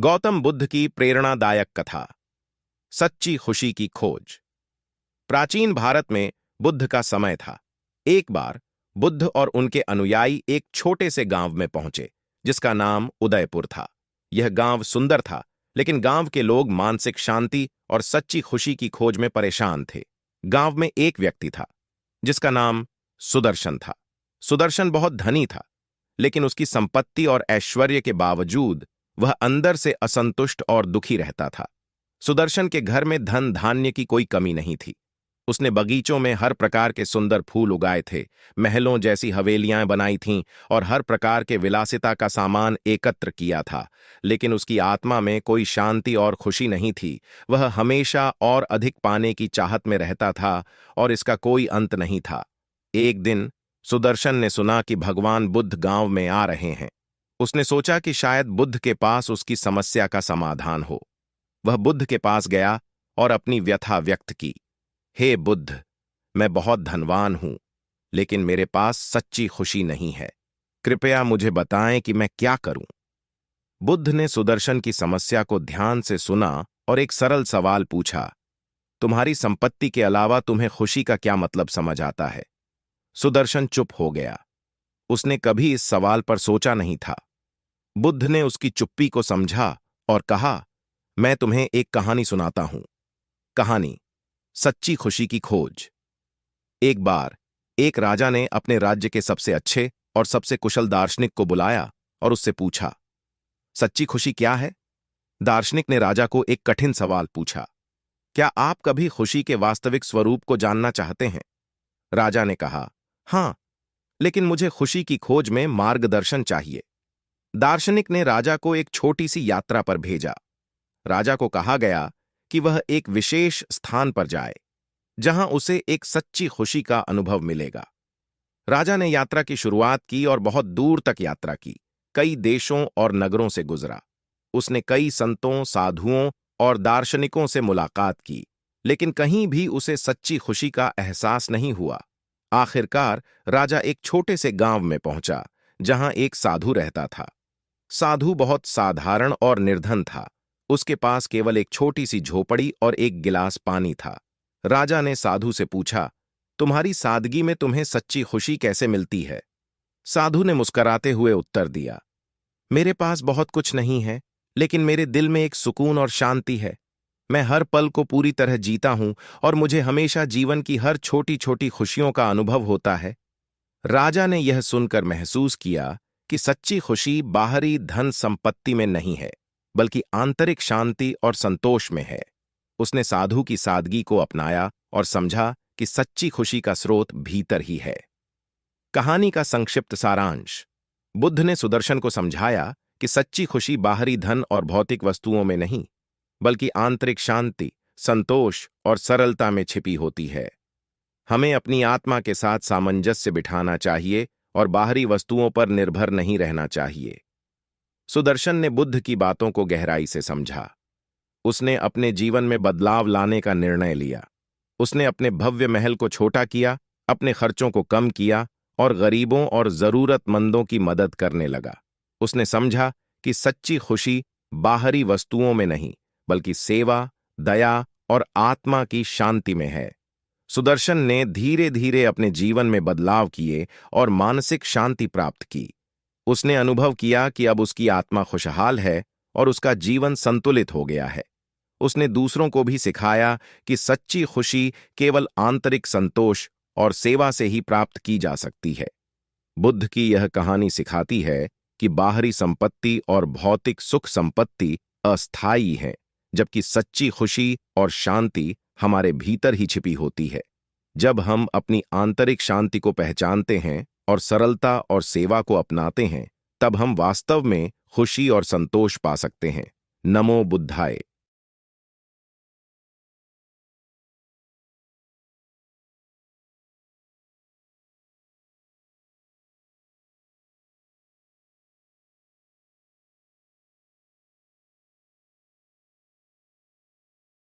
गौतम बुद्ध की प्रेरणादायक कथा। सच्ची खुशी की खोज। प्राचीन भारत में बुद्ध का समय था। एक बार बुद्ध और उनके अनुयायी एक छोटे से गांव में पहुंचे जिसका नाम उदयपुर था। यह गांव सुंदर था, लेकिन गांव के लोग मानसिक शांति और सच्ची खुशी की खोज में परेशान थे। गांव में एक व्यक्ति था जिसका नाम सुदर्शन था। सुदर्शन बहुत धनी था, लेकिन उसकी संपत्ति और ऐश्वर्य के बावजूद वह अंदर से असंतुष्ट और दुखी रहता था। सुदर्शन के घर में धन धान्य की कोई कमी नहीं थी। उसने बगीचों में हर प्रकार के सुंदर फूल उगाए थे, महलों जैसी हवेलियां बनाई थीं और हर प्रकार के विलासिता का सामान एकत्र किया था। लेकिन उसकी आत्मा में कोई शांति और खुशी नहीं थी। वह हमेशा और अधिक पाने की चाहत में रहता था और इसका कोई अंत नहीं था। एक दिन सुदर्शन ने सुना कि भगवान बुद्ध गांव में आ रहे हैं। उसने सोचा कि शायद बुद्ध के पास उसकी समस्या का समाधान हो। वह बुद्ध के पास गया और अपनी व्यथा व्यक्त की। हे बुद्ध, मैं बहुत धनवान हूं, लेकिन मेरे पास सच्ची खुशी नहीं है। कृपया मुझे बताएं कि मैं क्या करूं। बुद्ध ने सुदर्शन की समस्या को ध्यान से सुना और एक सरल सवाल पूछा, तुम्हारी संपत्ति के अलावा तुम्हें खुशी का क्या मतलब समझ आता है? सुदर्शन चुप हो गया। उसने कभी इस सवाल पर सोचा नहीं था। बुद्ध ने उसकी चुप्पी को समझा और कहा, मैं तुम्हें एक कहानी सुनाता हूं। कहानी, सच्ची खुशी की खोज। एक बार एक राजा ने अपने राज्य के सबसे अच्छे और सबसे कुशल दार्शनिक को बुलाया और उससे पूछा, सच्ची खुशी क्या है? दार्शनिक ने राजा को एक कठिन सवाल पूछा, क्या आप कभी खुशी के वास्तविक स्वरूप को जानना चाहते हैं? राजा ने कहा, हां, लेकिन मुझे खुशी की खोज में मार्गदर्शन चाहिए। दार्शनिक ने राजा को एक छोटी सी यात्रा पर भेजा। राजा को कहा गया कि वह एक विशेष स्थान पर जाए जहां उसे एक सच्ची खुशी का अनुभव मिलेगा। राजा ने यात्रा की शुरुआत की और बहुत दूर तक यात्रा की। कई देशों और नगरों से गुजरा। उसने कई संतों, साधुओं और दार्शनिकों से मुलाकात की, लेकिन कहीं भी उसे सच्ची खुशी का एहसास नहीं हुआ। आखिरकार राजा एक छोटे से गांव में पहुंचा जहां एक साधु रहता था। साधु बहुत साधारण और निर्धन था। उसके पास केवल एक छोटी सी झोपड़ी और एक गिलास पानी था। राजा ने साधु से पूछा, तुम्हारी सादगी में तुम्हें सच्ची खुशी कैसे मिलती है? साधु ने मुस्कुराते हुए उत्तर दिया, मेरे पास बहुत कुछ नहीं है, लेकिन मेरे दिल में एक सुकून और शांति है। मैं हर पल को पूरी तरह जीता हूं और मुझे हमेशा जीवन की हर छोटी छोटी खुशियों का अनुभव होता है। राजा ने यह सुनकर महसूस किया कि सच्ची खुशी बाहरी धन संपत्ति में नहीं है, बल्कि आंतरिक शांति और संतोष में है। उसने साधु की सादगी को अपनाया और समझा कि सच्ची खुशी का स्रोत भीतर ही है। कहानी का संक्षिप्त सारांश। बुद्ध ने सुदर्शन को समझाया कि सच्ची खुशी बाहरी धन और भौतिक वस्तुओं में नहीं, बल्कि आंतरिक शांति, संतोष और सरलता में छिपी होती है। हमें अपनी आत्मा के साथ सामंजस्य बिठाना चाहिए और बाहरी वस्तुओं पर निर्भर नहीं रहना चाहिए। सुदर्शन ने बुद्ध की बातों को गहराई से समझा। उसने अपने जीवन में बदलाव लाने का निर्णय लिया। उसने अपने भव्य महल को छोटा किया, अपने खर्चों को कम किया और गरीबों और जरूरतमंदों की मदद करने लगा। उसने समझा कि सच्ची खुशी बाहरी वस्तुओं में नहीं, बल्कि सेवा, दया और आत्मा की शांति में है। सुदर्शन ने धीरे धीरे अपने जीवन में बदलाव किए और मानसिक शांति प्राप्त की। उसने अनुभव किया कि अब उसकी आत्मा खुशहाल है और उसका जीवन संतुलित हो गया है। उसने दूसरों को भी सिखाया कि सच्ची खुशी केवल आंतरिक संतोष और सेवा से ही प्राप्त की जा सकती है। बुद्ध की यह कहानी सिखाती है कि बाहरी संपत्ति और भौतिक सुख संपत्ति अस्थायी है, जबकि सच्ची खुशी और शांति हमारे भीतर ही छिपी होती है। जब हम अपनी आंतरिक शांति को पहचानते हैं और सरलता और सेवा को अपनाते हैं, तब हम वास्तव में खुशी और संतोष पा सकते हैं। नमो बुद्धाय।